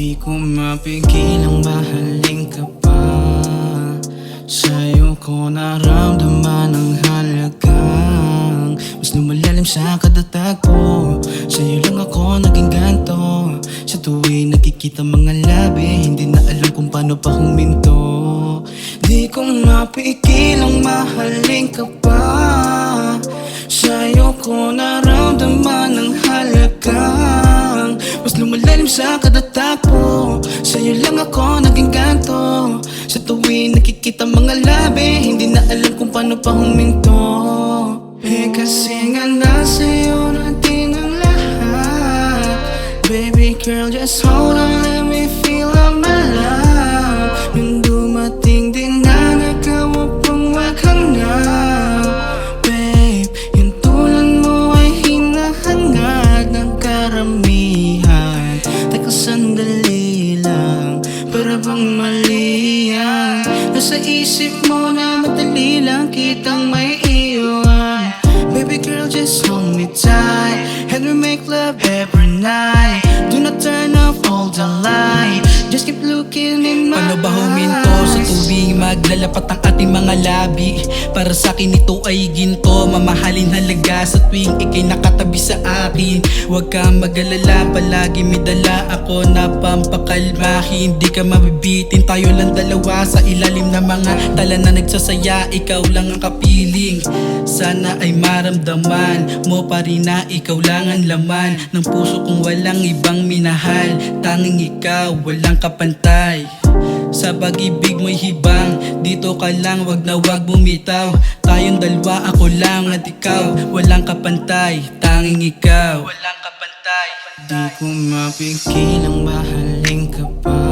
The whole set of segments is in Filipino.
Di ko mapigilang mahalin ka pa. Sa'yo ko naramdaman ang halagang mas lumalalim sa kada tagpo. Sa'yo lang ako naging ganto. Sa tuwing nakikita mga labi, hindi na alam kung paano pa huminto. Di ko mapigilang mahalin ka pa. Sa'yo ko naramdaman ang halagang mas lumalalim sa kada tagpo. Sa'yo lang ako naging ganto. Sa tuwing nakikita mga labi, hindi na alam kung paano pa huminto. Kasi nga nasa'yo na din ang lahat. Baby girl, just hold on, let me feel I'm alive. Nung dumating din na nagawa pang maghanap. Babe, yung tulad mo ay hinahangad ng karamihan. Teka sandali lang, para bang mali yan? Nasa isip mo na madali lang kitang may iwan. Baby girl, just hold me tight and we make love every night. Do not turn off all the light, just keep looking in my eyes. Paano ba huminto sa tubig? Maglalapat ang ating mga labi. Para sa'kin ito ay ginto. Mamahalin halaga sa tuwing ikay nakatabi sa akin. Huwag kang mag-alala, palagi may dala ako na pampakalma. Hindi ka mabibitin, tayo lang dalawa sa ilalim ng mga tala na nagsasaya. Ikaw lang ang kapiling, sana ay maramdaman mo pa rin na ikaw lang ang laman ng puso kong walang ibang minahal. Tanging ikaw, walang kapantay. Sa pag-ibig mo'y hibang, dito ka lang, wag na wag bumitaw. Tayong dalawa, ako lang at ikaw, walang kapantay. Tanging ikaw, walang kapantay. Di ko mapigilang mahalin ka pa.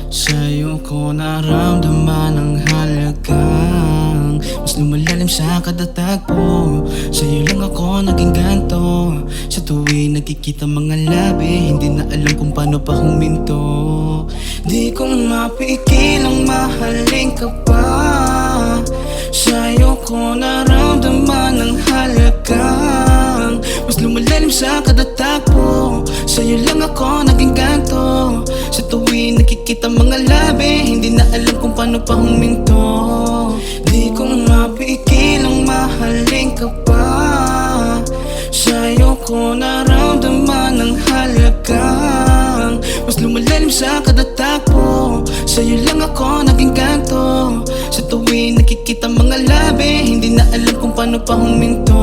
Sa'yo ko naramdaman ang halagang mas lumalalim sa kada tagpo. Sa'yo lang ako naging ganto. Sa tuwing nakikita mga labi, hindi na alam kung paano pa huminto. Di ko mapigilang mahalin ka pa. Sa'yo ko naramdaman ang halagang mas lumalalim sa kada tagpo. Sa'yo lang ako naging ganto. Sa tuwing nakikita mga labi, hindi na alam kung paano pa huminto. Di ko mapigilang mahalin ka pa. Sa'yo ko naramdaman ang halagang mas lumalalim sa kada tagpo. Sa'yo lang ako naging ganto. Sa tuwing nakikita mga labi, hindi na alam kung paano pa huminto.